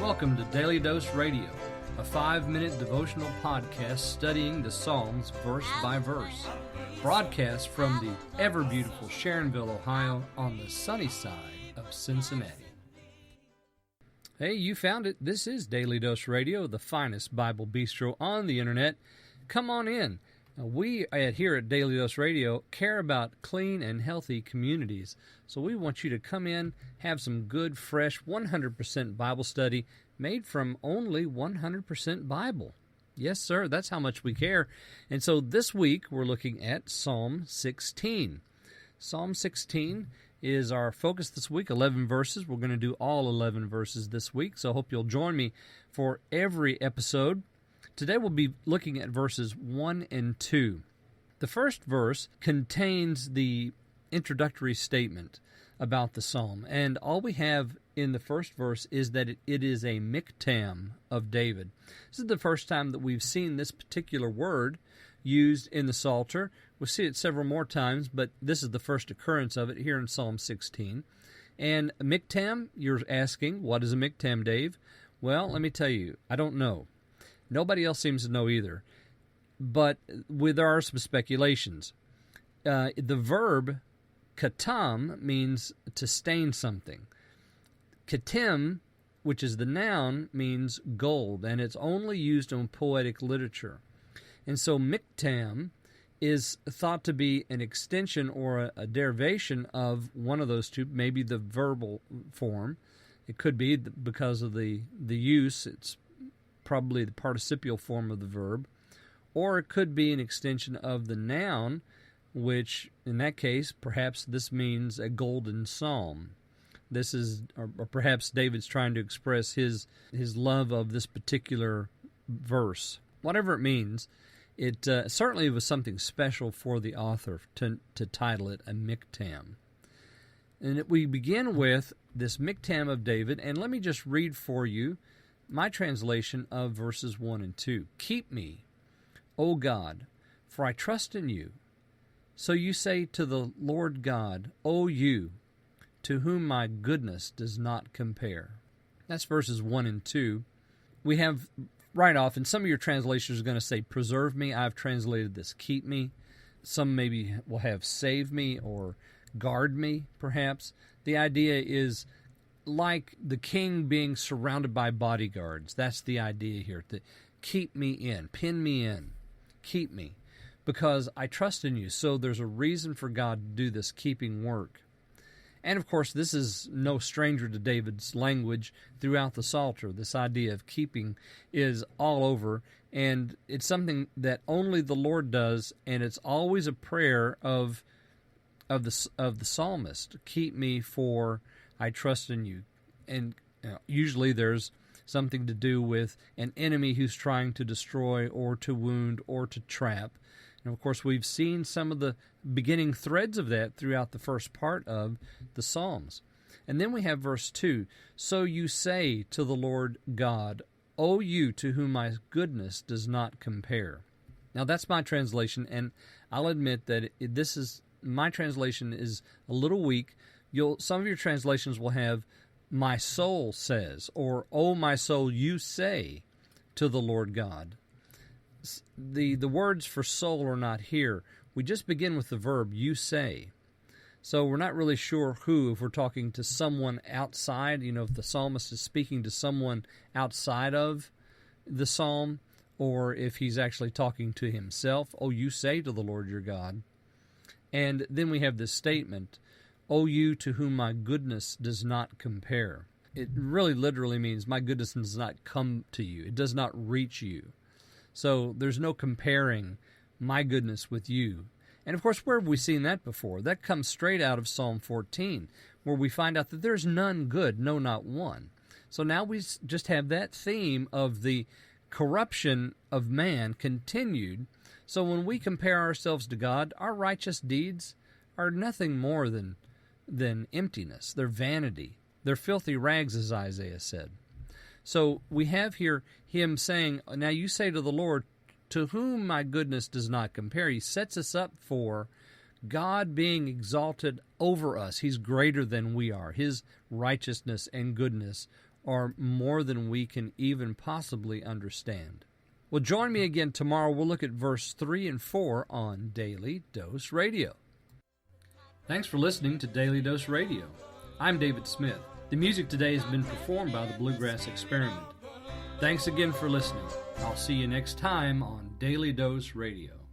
Welcome to Daily Dose Radio, a 5-minute devotional podcast studying the Psalms verse by verse. Broadcast from the ever-beautiful Sharonville, Ohio, on the sunny side of Cincinnati. Hey, you found it. This is Daily Dose Radio, the finest Bible bistro on the internet. Come on in. We here at Daily Dose Radio care about clean and healthy communities. So we want you to come in, have some good, fresh, 100% Bible study made from only 100% Bible. Yes, sir, that's how much we care. And so this week we're looking at Psalm 16. Psalm 16 is our focus this week, 11 verses. We're going to do all 11 verses this week, so I hope you'll join me for every episode. Today we'll be looking at verses 1 and 2. The first verse contains the introductory statement about the psalm, and all we have in the first verse is that it is a miktam of David. This is the first time that we've seen this particular word used in the Psalter. We'll see it several more times, but this is the first occurrence of it here in Psalm 16. And miktam, you're asking, what is a miktam, Dave? Well, let me tell you, I don't know. Nobody else seems to know either, but there are some speculations. The verb katam means to stain something. Katim, which is the noun, means gold, and it's only used in poetic literature. And so miktam is thought to be an extension or a derivation of one of those two, maybe the verbal form. It could be because of the use, it's probably the participial form of the verb, or it could be an extension of the noun, which in that case, perhaps this means a golden psalm. This is, or perhaps David's trying to express his love of this particular verse. Whatever it means, it certainly was something special for the author to title it a miktam. And we begin with this miktam of David, and let me just read for you my translation of verses 1 and 2. Keep me, O God, for I trust in you. So you say to the Lord God, O you, to whom my goodness does not compare. That's verses 1 and 2. We have right off, and some of your translations are going to say, preserve me. I've translated this, keep me. Some maybe will have save me or guard me, perhaps. The idea is like the king being surrounded by bodyguards. That's the idea here. To keep me in, pin me in, keep me, because I trust in you. So there's a reason for God to do this keeping work. And of course, this is no stranger to David's language throughout the Psalter. This idea of keeping is all over, and it's something that only the Lord does, and it's always a prayer of the psalmist. Keep me, for I trust in you. And usually there's something to do with an enemy who's trying to destroy or to wound or to trap. And of course, we've seen some of the beginning threads of that throughout the first part of the Psalms. And then we have verse 2. So you say to the Lord God, O you to whom my goodness does not compare. Now that's my translation, and I'll admit that my translation is a little weak. Some of your translations will have, my soul says, or, oh, my soul, you say to the Lord God. The words for soul are not here. We just begin with the verb, you say. So we're not really sure who, if we're talking to someone outside, if the psalmist is speaking to someone outside of the psalm, or if he's actually talking to himself. Oh, you say to the Lord your God. And then we have this statement, O you to whom my goodness does not compare. It really literally means my goodness does not come to you. It does not reach you. So there's no comparing my goodness with you. And of course, where have we seen that before? That comes straight out of Psalm 14, where we find out that there's none good, no, not one. So now we just have that theme of the corruption of man continued. So when we compare ourselves to God, our righteous deeds are nothing more than emptiness. They're vanity. They're filthy rags, as Isaiah said. So we have here him saying, now you say to the Lord, to whom my goodness does not compare. He sets us up for God being exalted over us. He's greater than we are. His righteousness and goodness are more than we can even possibly understand. Well, join me again tomorrow. We'll look at verse 3 and 4 on Daily Dose Radio. Thanks for listening to Daily Dose Radio. I'm David Smith. The music today has been performed by the Bluegrass Experiment. Thanks again for listening. I'll see you next time on Daily Dose Radio.